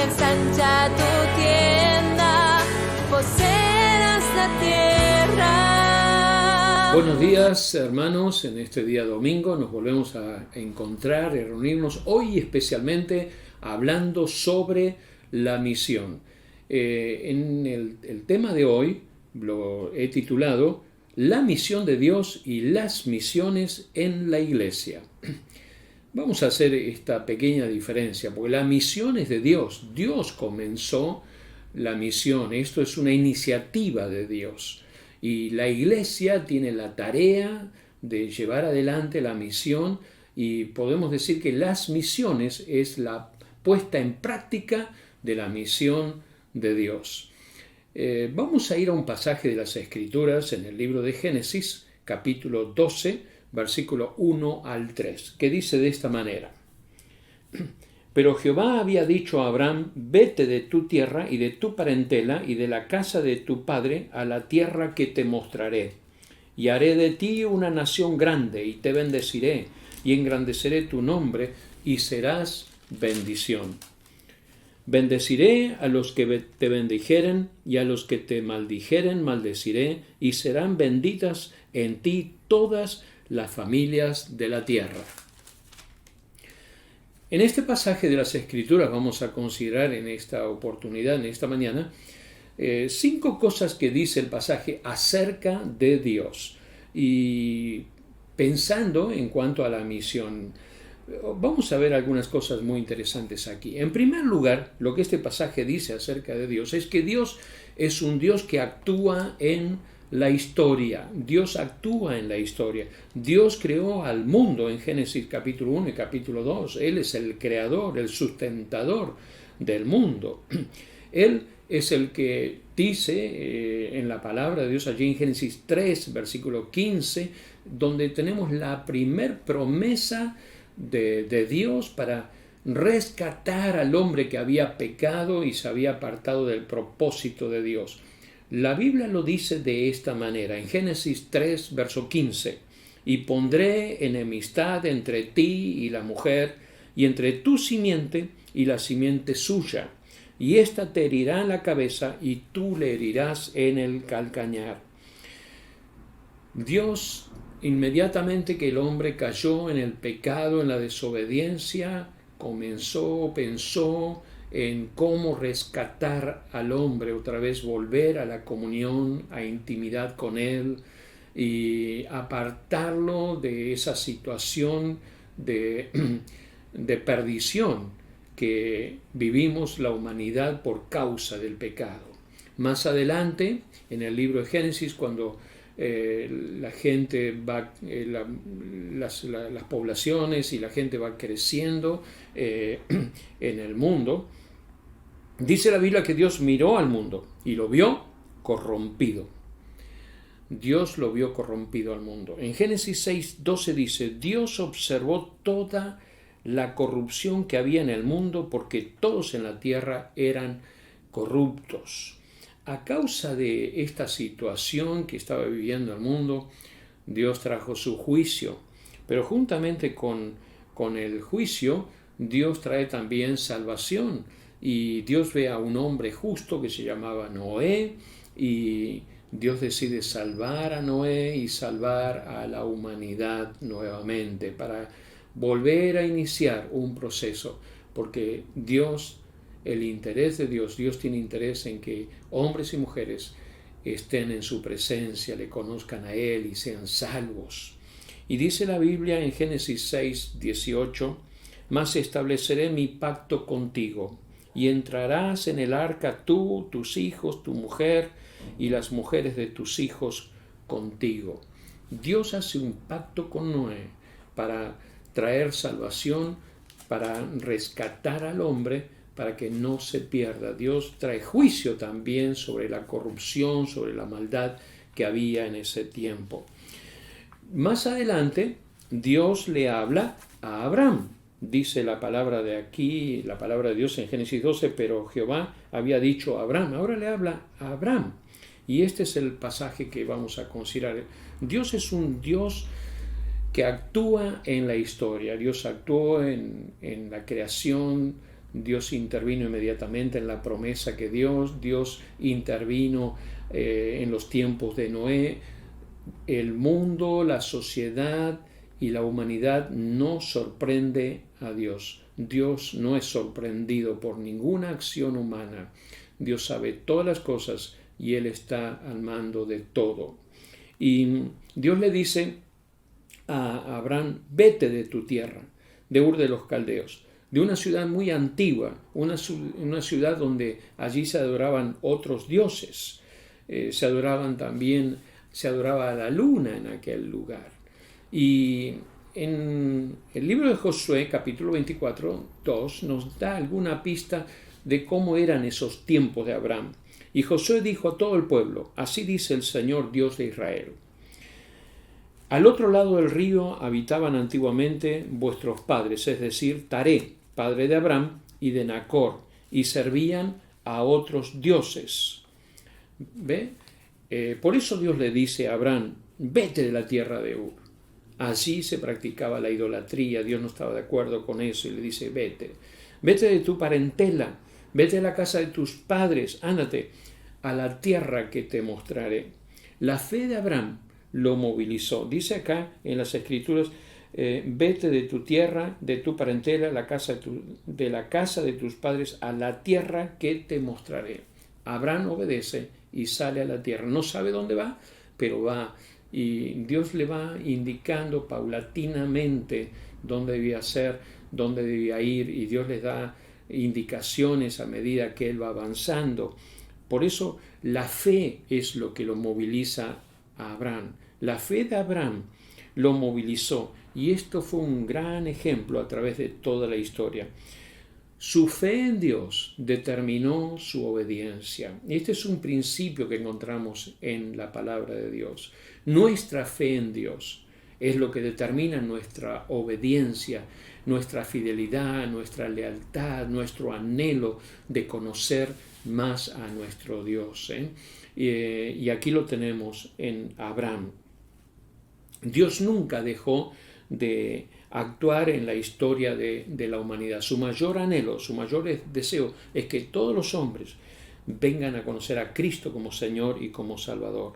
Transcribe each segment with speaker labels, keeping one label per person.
Speaker 1: ensancha tu tienda, poseerás la tierra.
Speaker 2: Buenos días, hermanos. En este día domingo nos volvemos a encontrar y reunirnos hoy especialmente hablando sobre la misión. En el tema de hoy lo he titulado La misión de Dios y las misiones en la iglesia. Vamos a hacer esta pequeña diferencia, porque la misión es de Dios. Dios comenzó la misión. Esto es una iniciativa de Dios. Y la iglesia tiene la tarea de llevar adelante la misión, y podemos decir que las misiones es la puesta en práctica de la misión de Dios. Vamos a ir a un pasaje de las Escrituras en el libro de Génesis, capítulo 12, versículo 1 al 3, que dice de esta manera: Pero Jehová había dicho a Abraham: vete de tu tierra y de tu parentela y de la casa de tu padre a la tierra que te mostraré, y haré de ti una nación grande, y te bendeciré, y engrandeceré tu nombre, y serás bendición. Bendeciré a los que te bendijeren, y a los que te maldijeren maldeciré, y serán benditas en ti todas las familias de la tierra. En este pasaje de las Escrituras vamos a considerar en esta oportunidad, en esta mañana, 5 cosas que dice el pasaje acerca de Dios. Y pensando en cuanto a la misión, vamos a ver algunas cosas muy interesantes aquí. En primer lugar, lo que este pasaje dice acerca de Dios es que Dios es un Dios que actúa en la historia. Dios actúa en la historia. Dios creó al mundo en Génesis capítulo 1 y capítulo 2. Él es el creador, el sustentador del mundo. Él es el que dice en la palabra de Dios allí en Génesis 3, versículo 15, donde tenemos la primer promesa de Dios para rescatar al hombre que había pecado y se había apartado del propósito de Dios. La Biblia lo dice de esta manera, en Génesis 3, verso 15, y pondré enemistad entre ti y la mujer, y entre tu simiente y la simiente suya, y ésta te herirá en la cabeza, y tú le herirás en el calcañar. Dios, inmediatamente que el hombre cayó en el pecado, en la desobediencia, pensó en cómo rescatar al hombre, otra vez volver a la comunión, a intimidad con él y apartarlo de esa situación de perdición que vivimos la humanidad por causa del pecado. Más adelante, en el libro de Génesis, cuando la gente va, las poblaciones y la gente va creciendo en el mundo, dice la Biblia que Dios miró al mundo y lo vio corrompido. Dios lo vio corrompido al mundo. En Génesis 6, 12 dice: Dios observó toda la corrupción que había en el mundo, porque todos en la tierra eran corruptos. A causa de esta situación que estaba viviendo el mundo, Dios trajo su juicio. Pero juntamente con el juicio, Dios trae también salvación. Y Dios ve a un hombre justo que se llamaba Noé, y Dios decide salvar a Noé y salvar a la humanidad nuevamente para volver a iniciar un proceso, porque Dios, el interés de Dios tiene interés en que hombres y mujeres estén en su presencia, le conozcan a Él y sean salvos. Y dice la Biblia en Génesis 6, 18, mas estableceré mi pacto contigo, y entrarás en el arca tú, tus hijos, tu mujer, y las mujeres de tus hijos contigo. Dios hace un pacto con Noé para traer salvación, para rescatar al hombre, para que no se pierda. Dios trae juicio también sobre la corrupción, sobre la maldad que había en ese tiempo. Más adelante, Dios le habla a Abraham. Dice la palabra de aquí, la palabra de Dios en Génesis 12, pero Jehová había dicho a Abraham. Ahora le habla a Abraham. Y este es el pasaje que vamos a considerar. Dios es un Dios que actúa en la historia. Dios actuó en la creación Dios intervino inmediatamente en la promesa que Dios intervino en los tiempos de Noé. El mundo, la sociedad y la humanidad no sorprende a Dios. Dios no es sorprendido por ninguna acción humana. Dios sabe todas las cosas y Él está al mando de todo. Y Dios le dice a Abraham: vete de tu tierra, de Ur de los Caldeos, de una ciudad muy antigua, una ciudad donde allí se adoraban otros dioses. Se adoraba a la luna en aquel lugar. Y en el libro de Josué, capítulo 24, 2, nos da alguna pista de cómo eran esos tiempos de Abraham. Y Josué dijo a todo el pueblo: así dice el Señor Dios de Israel. Al otro lado del río habitaban antiguamente vuestros padres, es decir, Taré, padre de Abraham y de Nacor, y servían a otros dioses. ¿Ve? Por eso Dios le dice a Abraham: vete de la tierra de Ur. Allí se practicaba la idolatría, Dios no estaba de acuerdo con eso y le dice: vete de tu parentela, vete a la casa de tus padres, ándate a la tierra que te mostraré. La fe de Abraham lo movilizó. Dice acá en las Escrituras: vete de tu tierra, de tu parentela, de la casa de tus padres, a la tierra que te mostraré. Abraham obedece y sale a la tierra. No sabe dónde va, pero va. Y Dios le va indicando paulatinamente dónde debía ser, dónde debía ir, y Dios les da indicaciones a medida que él va avanzando. Por eso la fe es lo que lo moviliza a Abraham. La fe de Abraham lo movilizó, y esto fue un gran ejemplo a través de toda la historia. Su fe en Dios determinó su obediencia. Este es un principio que encontramos en la palabra de Dios. Nuestra fe en Dios es lo que determina nuestra obediencia, nuestra fidelidad, nuestra lealtad, nuestro anhelo de conocer más a nuestro Dios. Y aquí lo tenemos en Abraham. Dios nunca dejó de actuar en la historia de la humanidad. Su mayor anhelo, su mayor deseo es que todos los hombres vengan a conocer a Cristo como Señor y como Salvador.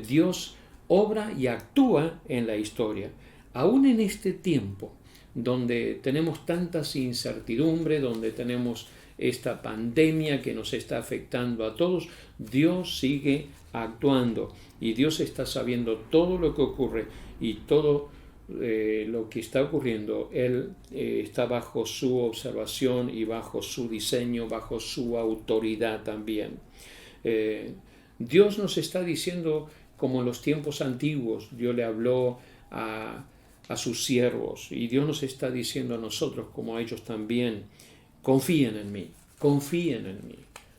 Speaker 2: Dios obra y actúa en la historia. Aún en este tiempo donde tenemos tantas incertidumbres, donde tenemos esta pandemia que nos está afectando a todos, Dios sigue actuando y Dios está sabiendo todo lo que ocurre y todo lo que está ocurriendo. Él está bajo su observación y bajo su diseño, bajo su autoridad también. Dios nos está diciendo, como en los tiempos antiguos, Dios le habló a sus siervos, y Dios nos está diciendo a nosotros, como a ellos también: confíen en mí,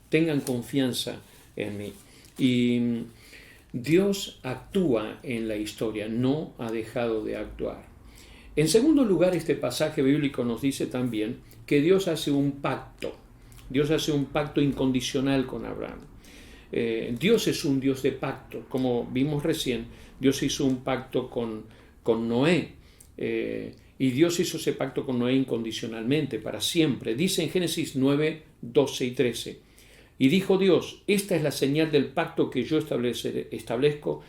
Speaker 2: tengan confianza en mí. Y Dios actúa en la historia, no ha dejado de actuar. En segundo lugar, este pasaje bíblico nos dice también que Dios hace un pacto. Dios hace un pacto incondicional con Abraham. Dios es un Dios de pacto. Como vimos recién, Dios hizo un pacto con Noé. Y Dios hizo ese pacto con Noé incondicionalmente, para siempre. Dice en Génesis 9, 12 y 13. Y dijo Dios: esta es la señal del pacto que yo establezco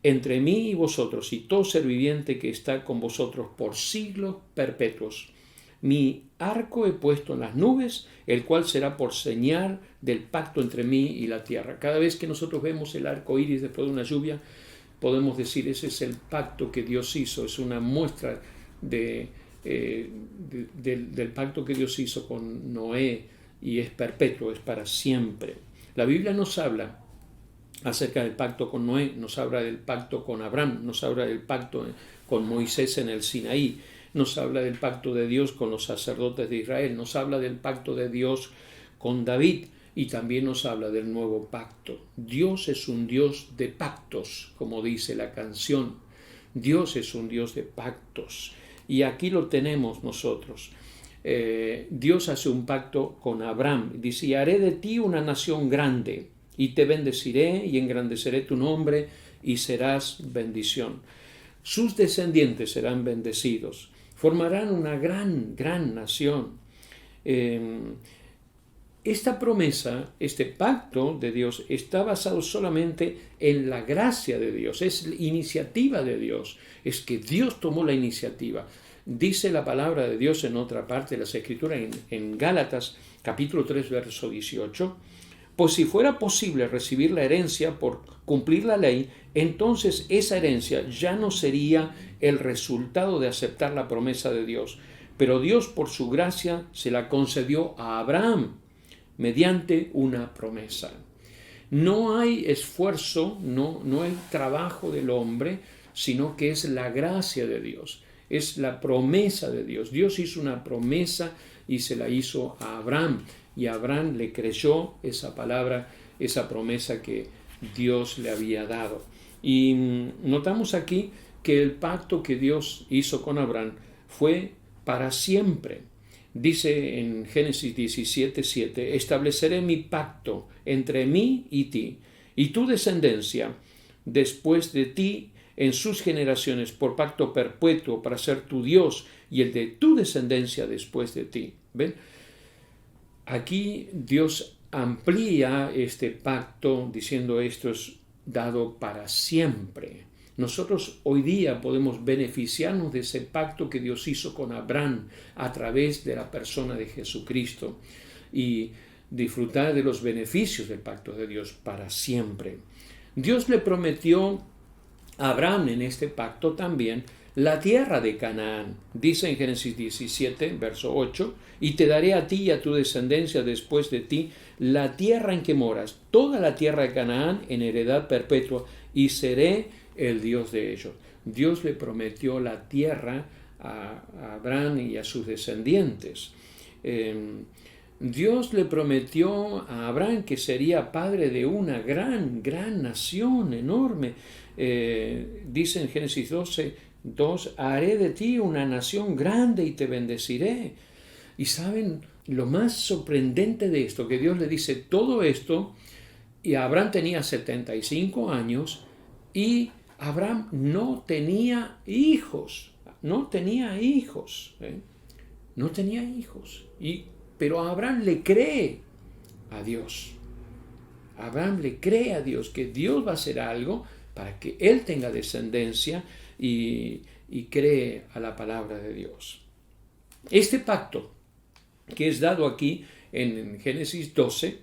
Speaker 2: entre mí y vosotros y todo ser viviente que está con vosotros por siglos perpetuos. Mi arco he puesto en las nubes, el cual será por señal del pacto entre mí y la tierra. Cada vez que nosotros vemos el arco iris después de una lluvia, podemos decir: ese es el pacto que Dios hizo. Es una muestra del pacto que Dios hizo con Noé, y es perpetuo, es para siempre. La Biblia nos habla acerca del pacto con Noé, nos habla del pacto con Abraham, nos habla del pacto con Moisés en el Sinaí, nos habla del pacto de Dios con los sacerdotes de Israel, nos habla del pacto de Dios con David, y también nos habla del nuevo pacto. Dios es un Dios de pactos, como dice la canción. Dios es un Dios de pactos, y aquí lo tenemos nosotros. Dios hace un pacto con Abraham. Dice: y haré de ti una nación grande, y te bendeciré y engrandeceré tu nombre, y serás bendición. Sus descendientes serán bendecidos, formarán una gran nación. Esta promesa, este pacto de Dios está basado solamente en la gracia de Dios, es iniciativa de Dios, es que Dios tomó la iniciativa. Dice la palabra de Dios en otra parte de las Escrituras, en Gálatas capítulo 3, verso 18, pues si fuera posible recibir la herencia por cumplir la ley, entonces esa herencia ya no sería el resultado de aceptar la promesa de Dios, pero Dios por su gracia se la concedió a Abraham mediante una promesa. No hay esfuerzo, no hay trabajo del hombre, sino que es la gracia de Dios, es la promesa de Dios. Dios hizo una promesa y se la hizo a Abraham, y Abraham le creyó esa palabra, esa promesa que Dios le había dado. Y notamos aquí que el pacto que Dios hizo con Abraham fue para siempre. Dice en Génesis 17:7, estableceré mi pacto entre mí y ti, y tu descendencia después de ti en sus generaciones, por pacto perpetuo para ser tu Dios y el de tu descendencia después de ti. ¿Ven? Aquí Dios amplía este pacto diciendo esto es dado para siempre. Nosotros hoy día podemos beneficiarnos de ese pacto que Dios hizo con Abraham a través de la persona de Jesucristo y disfrutar de los beneficios del pacto de Dios para siempre. Dios le prometió a Abraham en este pacto también la tierra de Canaán. Dice en Génesis 17, verso 8, y te daré a ti y a tu descendencia después de ti la tierra en que moras, toda la tierra de Canaán en heredad perpetua, y seré el Dios de ellos. Dios le prometió la tierra a Abraham y a sus descendientes. Dios le prometió a Abraham que sería padre de una gran nación enorme. Dice en Génesis 12:2, haré de ti una nación grande y te bendeciré. Y saben, lo más sorprendente de esto, que Dios le dice todo esto, y Abraham tenía 75 años, y Abraham no tenía hijos, pero Abraham le cree a Dios. Abraham le cree a Dios que Dios va a hacer algo para que él tenga descendencia y cree a la palabra de Dios. Este pacto que es dado aquí en Génesis 12,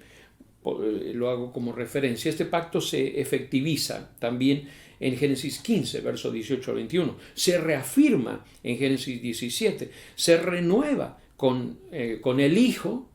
Speaker 2: lo hago como referencia, este pacto se efectiviza también en Génesis 15, verso 18 al 21, se reafirma en Génesis 17, se renueva con el hijo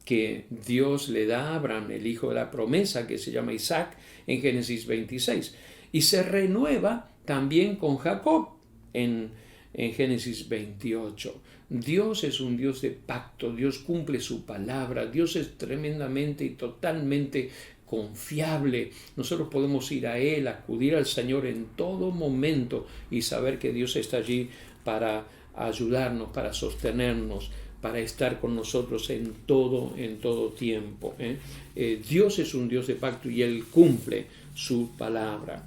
Speaker 2: que Dios le da a Abraham, el hijo de la promesa que se llama Isaac, en Génesis 26, y se renueva también con Jacob en Génesis 28. Dios es un Dios de pacto, Dios cumple su palabra, Dios es tremendamente y totalmente confiable. Nosotros podemos ir a Él, acudir al Señor en todo momento y saber que Dios está allí para ayudarnos, para sostenernos, para estar con nosotros en todo tiempo. Dios es un Dios de pacto y Él cumple su palabra.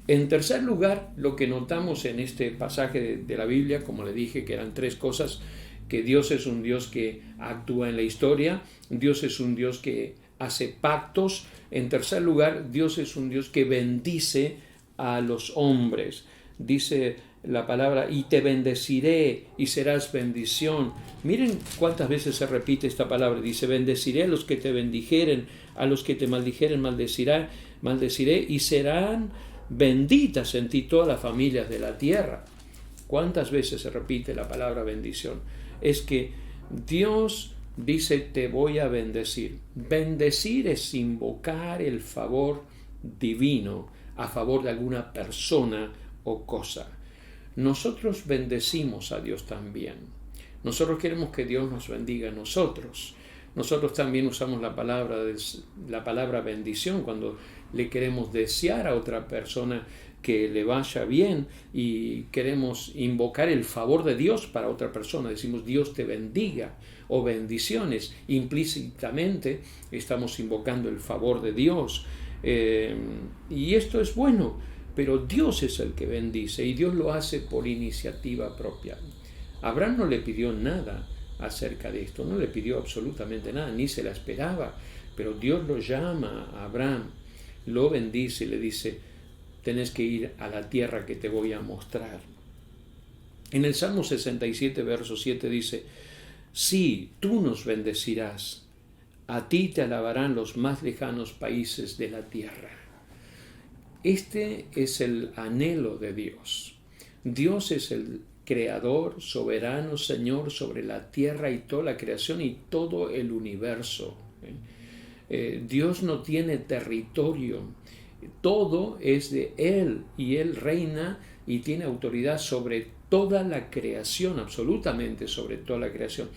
Speaker 2: En tercer lugar, lo que notamos en este pasaje de la Biblia, como le dije, que eran tres cosas, que Dios es un Dios que actúa en la historia, Dios es un Dios que hace pactos. En tercer lugar, Dios es un Dios que bendice a los hombres. Dice la palabra, y te bendeciré y serás bendición. Miren cuántas veces se repite esta palabra. Dice, bendeciré a los que te bendijeren, a los que te maldijeren maldeciré y serán benditas en ti todas las familias de la tierra. ¿Cuántas veces se repite la palabra bendición? Es que Dios dice, te voy a bendecir. Bendecir es invocar el favor divino a favor de alguna persona o cosa. Nosotros bendecimos a Dios también. Nosotros queremos que Dios nos bendiga a nosotros. Nosotros también usamos la palabra bendición cuando le queremos desear a otra persona que le vaya bien y queremos invocar el favor de Dios para otra persona. Decimos Dios te bendiga o bendiciones. Implícitamente estamos invocando el favor de Dios. Y esto es bueno, pero Dios es el que bendice y Dios lo hace por iniciativa propia. Abraham no le pidió nada acerca de esto. No le pidió absolutamente nada, ni se la esperaba, pero Dios lo llama a Abraham, lo bendice y le dice: tenés que ir a la tierra que te voy a mostrar. En el Salmo 67, verso 7 dice: sí, tú nos bendecirás, a ti te alabarán los más lejanos países de la tierra. Este es el anhelo de Dios. Dios es el creador, soberano, Señor sobre la tierra y toda la creación y todo el universo. Dios no tiene territorio, todo es de Él y Él reina y tiene autoridad sobre toda la creación, absolutamente sobre toda la creación.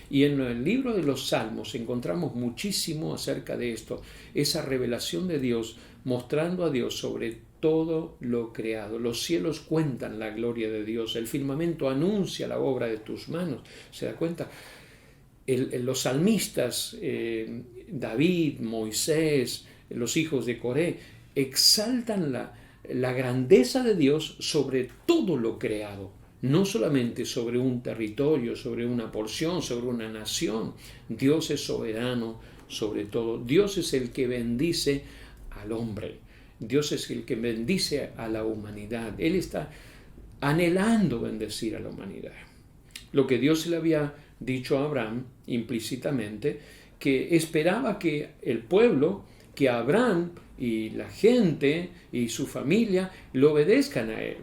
Speaker 2: Y en el libro de los Salmos encontramos muchísimo acerca de esto, esa revelación de Dios mostrando a Dios sobre todo lo creado. Los cielos cuentan la gloria de Dios, el firmamento anuncia la obra de tus manos. ¿Se da cuenta? Los salmistas, David, Moisés, los hijos de Coré, exaltan la grandeza de Dios sobre todo lo creado. No solamente sobre un territorio, sobre una porción, sobre una nación. Dios es soberano sobre todo. Dios es el que bendice al hombre. Dios es el que bendice a la humanidad. Él está anhelando bendecir a la humanidad. Lo que Dios le había dicho a Abraham implícitamente, que esperaba que el pueblo, que Abraham y la gente y su familia le obedezcan a él.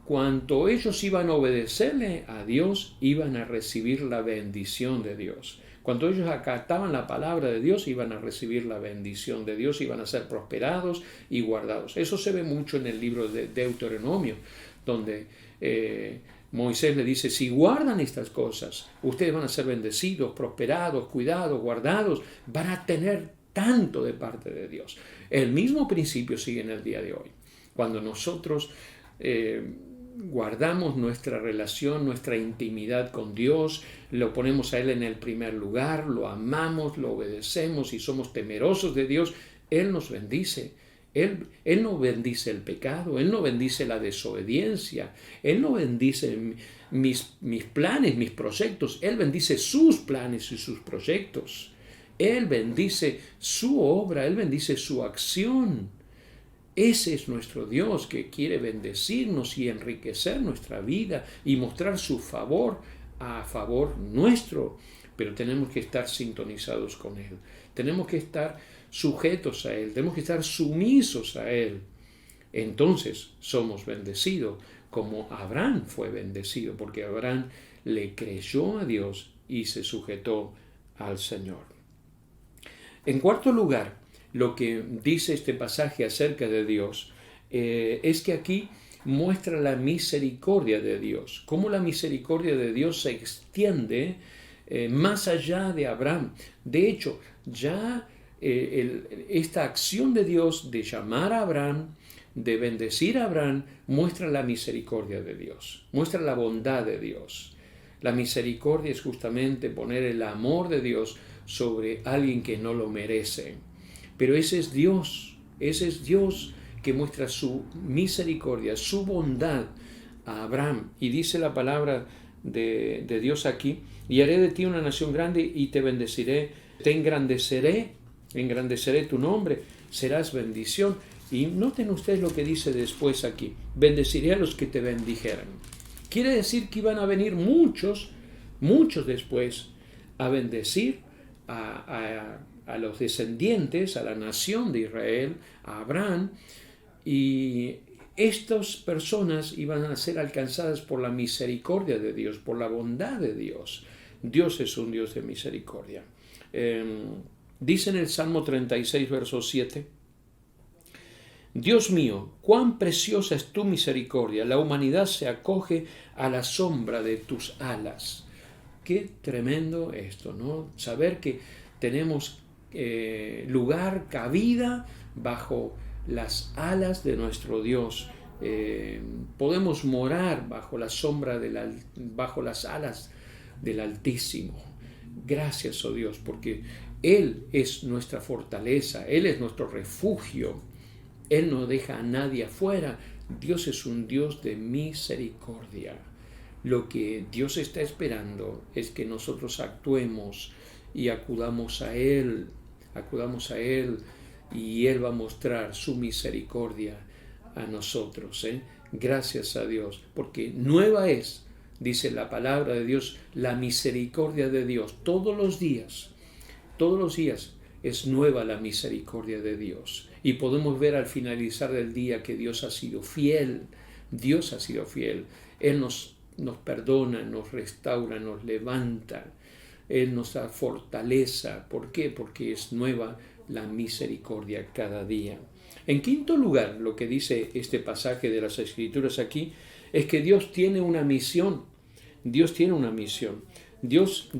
Speaker 2: Cuanto ellos iban a obedecerle a Dios, iban a recibir la bendición de Dios. Cuando ellos acataban la palabra de Dios, iban a recibir la bendición de Dios, iban a ser prosperados y guardados. Eso se ve mucho en el libro de Deuteronomio, donde Moisés le dice: si guardan estas cosas, ustedes van a ser bendecidos, prosperados, cuidados, guardados, van a tener tanto de parte de Dios. El mismo principio sigue en el día de hoy. Cuando nosotros guardamos nuestra relación, nuestra intimidad con Dios, lo ponemos a Él en el primer lugar, lo amamos, lo obedecemos y somos temerosos de Dios, Él nos bendice. Él no bendice el pecado, Él no bendice la desobediencia, Él no bendice mis planes, mis proyectos, Él bendice sus planes y sus proyectos. Él bendice su obra, Él bendice su acción. Ese es nuestro Dios, que quiere bendecirnos y enriquecer nuestra vida y mostrar su favor a favor nuestro. Pero tenemos que estar sintonizados con Él. Tenemos que estar sujetos a Él. Tenemos que estar sumisos a Él. Entonces somos bendecidos, como Abraham fue bendecido, porque Abraham le creyó a Dios y se sujetó al Señor. En cuarto lugar, lo que dice este pasaje acerca de Dios es que aquí muestra la misericordia de Dios, cómo la misericordia de Dios se extiende más allá de Abraham. De hecho, ya esta acción de Dios de llamar a Abraham, de bendecir a Abraham, muestra la misericordia de Dios, muestra la bondad de Dios. La misericordia es justamente poner el amor de Dios sobre alguien que no lo merece. Pero ese es Dios que muestra su misericordia, su bondad a Abraham. Y dice la palabra de Dios aquí: y haré de ti una nación grande y te bendeciré, te engrandeceré tu nombre, serás bendición. Y noten ustedes lo que dice después aquí: bendeciré a los que te bendijeran. Quiere decir que iban a venir muchos después a bendecir a los descendientes, a la nación de Israel, a Abraham, y estas personas iban a ser alcanzadas por la misericordia de Dios, por la bondad de Dios. Dios es un Dios de misericordia. Dice en el Salmo 36, verso 7: Dios mío, cuán preciosa es tu misericordia, la humanidad se acoge a la sombra de tus alas. Qué tremendo esto, ¿no? Saber que tenemos lugar, cabida bajo las alas de nuestro Dios. Podemos morar bajo la sombra, bajo las alas del Altísimo. Gracias, oh Dios, porque Él es nuestra fortaleza, Él es nuestro refugio. Él no deja a nadie afuera. Dios es un Dios de misericordia. Lo que Dios está esperando es que nosotros actuemos y acudamos a Él, y Él va a mostrar su misericordia a nosotros. Gracias a Dios, porque nueva es, dice la palabra de Dios, la misericordia de Dios. Todos los días es nueva la misericordia de Dios. Y podemos ver al finalizar del día que Dios ha sido fiel. Dios ha sido fiel. Él nos perdona, nos restaura, nos levanta. Él nos da fortaleza. ¿Por qué? Porque es nueva la misericordia cada día. En quinto lugar, lo que dice este pasaje de las Escrituras aquí es que Dios tiene una misión. Dios tiene una misión. Dios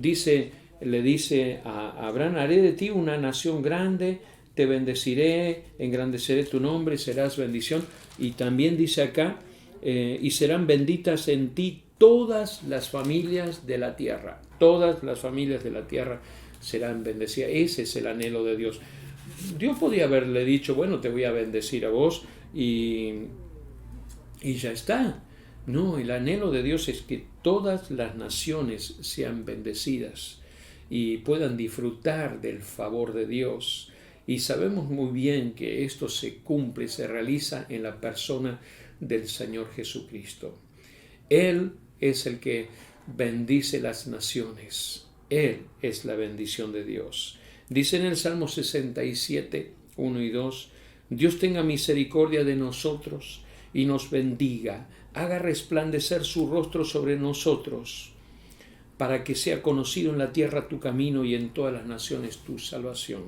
Speaker 2: le dice a Abraham: haré de ti una nación grande, te bendeciré, engrandeceré tu nombre, serás bendición. Y también dice acá, y serán benditas en ti todas las familias de la tierra. Todas las familias de la tierra serán bendecidas. Ese es el anhelo de Dios. Dios podía haberle dicho: bueno, te voy a bendecir a vos y ya está. No, el anhelo de Dios es que todas las naciones sean bendecidas y puedan disfrutar del favor de Dios. Y sabemos muy bien que esto se cumple, se realiza en la persona del Señor Jesucristo. Él es el que bendice las naciones. Él es la bendición de Dios. Dice en el Salmo 67, 1 y 2, Dios tenga misericordia de nosotros y nos bendiga, haga resplandecer su rostro sobre nosotros, para que sea conocido en la tierra tu camino y en todas las naciones tu salvación.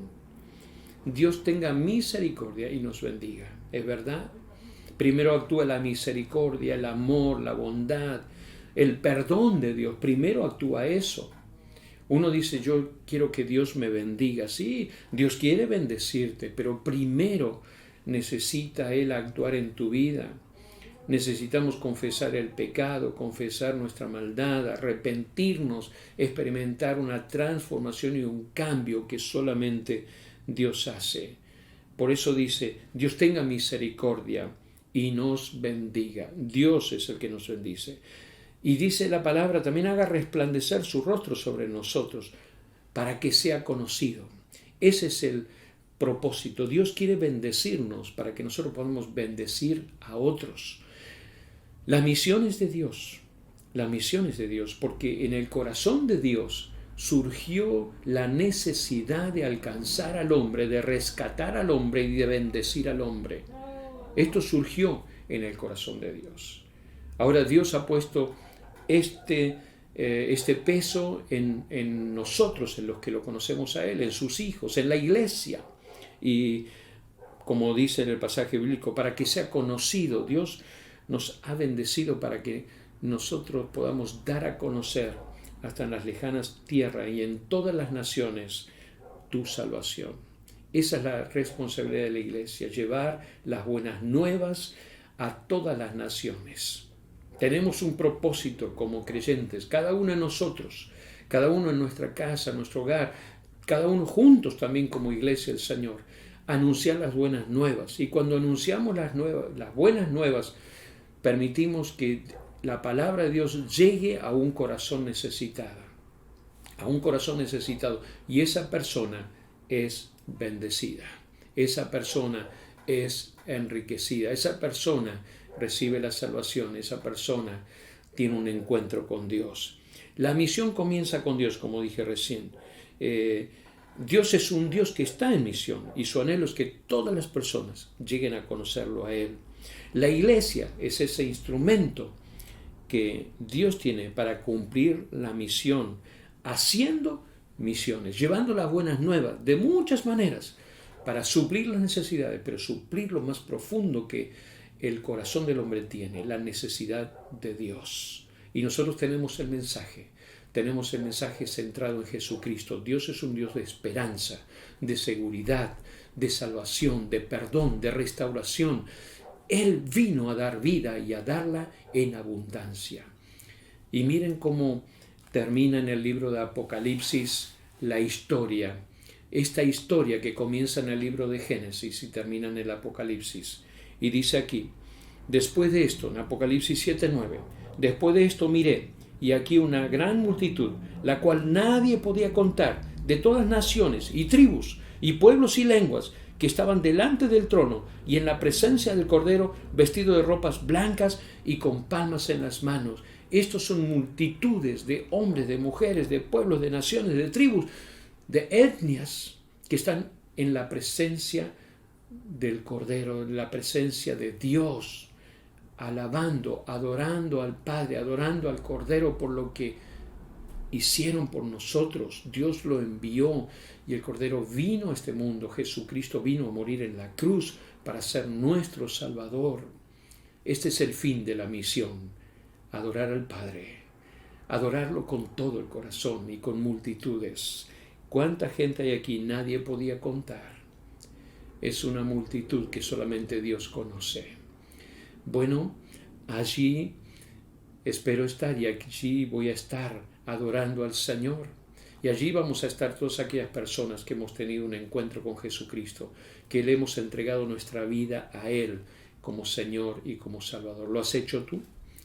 Speaker 2: Dios tenga misericordia y nos bendiga. ¿Es verdad? Primero actúa la misericordia, el amor, la bondad, el perdón de Dios. Primero actúa eso. Uno dice: yo quiero que Dios me bendiga. Sí, Dios quiere bendecirte, pero primero necesita Él actuar en tu vida. Necesitamos confesar el pecado, confesar nuestra maldad, arrepentirnos, experimentar una transformación y un cambio que solamente Dios hace. Por eso dice: Dios tenga misericordia y nos bendiga. Dios es el que nos bendice. Y dice la palabra también: haga resplandecer su rostro sobre nosotros para que sea conocido. Ese es el propósito. Dios quiere bendecirnos para que nosotros podamos bendecir a otros. La misión es de Dios. La misión es de Dios, porque en el corazón de Dios surgió la necesidad de alcanzar al hombre, de rescatar al hombre y de bendecir al hombre. Esto surgió en el corazón de Dios. Ahora Dios ha puesto este peso en nosotros, en los que lo conocemos a Él, en sus hijos, en la iglesia. Y como dice en el pasaje bíblico, para que sea conocido, Dios nos ha bendecido para que nosotros podamos dar a conocer hasta en las lejanas tierras y en todas las naciones tu salvación. Esa es la responsabilidad de la iglesia, llevar las buenas nuevas a todas las naciones. Tenemos un propósito como creyentes, cada uno de nosotros, cada uno en nuestra casa, en nuestro hogar, cada uno juntos también como iglesia del Señor, anunciar las buenas nuevas. Y cuando anunciamos las buenas nuevas, permitimos que la palabra de Dios llegue a un corazón necesitado, y esa persona es bendecida, esa persona es enriquecida, esa persona recibe la salvación, esa persona tiene un encuentro con Dios. La misión comienza con Dios, como dije recién. Dios es un Dios que está en misión y su anhelo es que todas las personas lleguen a conocerlo a Él. La iglesia es ese instrumento que Dios tiene para cumplir la misión, haciendo misiones, llevando las buenas nuevas de muchas maneras para suplir las necesidades, pero suplir lo más profundo que el corazón del hombre tiene, la necesidad de Dios. Y nosotros tenemos el mensaje centrado en Jesucristo. Dios es un Dios de esperanza, de seguridad, de salvación, de perdón, de restauración. Él vino a dar vida y a darla en abundancia. Y miren cómo termina en el libro de Apocalipsis la historia. Esta historia que comienza en el libro de Génesis y termina en el Apocalipsis. Y dice aquí: después de esto, en Apocalipsis 7:9, Después de esto miré, y aquí una gran multitud, la cual nadie podía contar, de todas naciones y tribus y pueblos y lenguas, que estaban delante del trono y en la presencia del Cordero, vestidos de ropas blancas y con palmas en las manos. Estos son multitudes de hombres, de mujeres, de pueblos, de naciones, de tribus, de etnias, que están en la presencia del Cordero, en la presencia de Dios, alabando, adorando al Padre, adorando al Cordero por lo que hicieron por nosotros. Dios lo envió y el Cordero vino a este mundo. Jesucristo vino a morir en la cruz para ser nuestro Salvador. Este es el fin de la misión: adorar al Padre, adorarlo con todo el corazón y con multitudes. ¿Cuánta gente hay aquí? Nadie podía contar. Es una multitud que solamente Dios conoce. Bueno, allí espero estar, y allí voy a estar adorando al Señor. Y allí vamos a estar todas aquellas personas que hemos tenido un encuentro con Jesucristo, que le hemos entregado nuestra vida a Él como Señor y como Salvador. ¿Lo has hecho tú?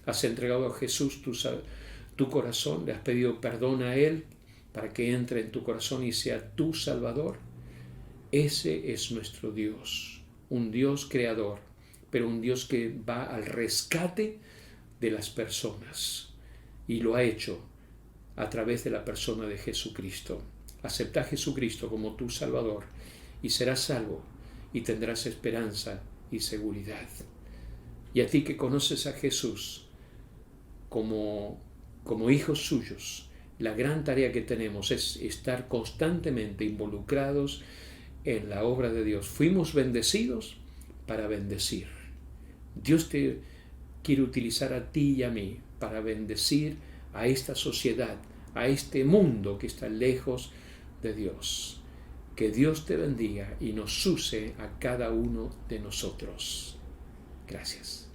Speaker 2: ¿Has entregado a Jesús tu corazón? ¿Le has pedido perdón a Él para que entre en tu corazón y sea tu Salvador? Ese es nuestro Dios, un Dios creador, pero un Dios que va al rescate de las personas, y lo ha hecho a través de la persona de Jesucristo. Acepta a Jesucristo como tu Salvador y serás salvo y tendrás esperanza y seguridad. Y a ti que conoces a Jesús como hijos suyos, la gran tarea que tenemos es estar constantemente involucrados en la obra de Dios. Fuimos bendecidos para bendecir. Dios te quiere utilizar a ti y a mí para bendecir a esta sociedad, a este mundo que está lejos de Dios. Que Dios te bendiga y nos use a cada uno de nosotros. Gracias.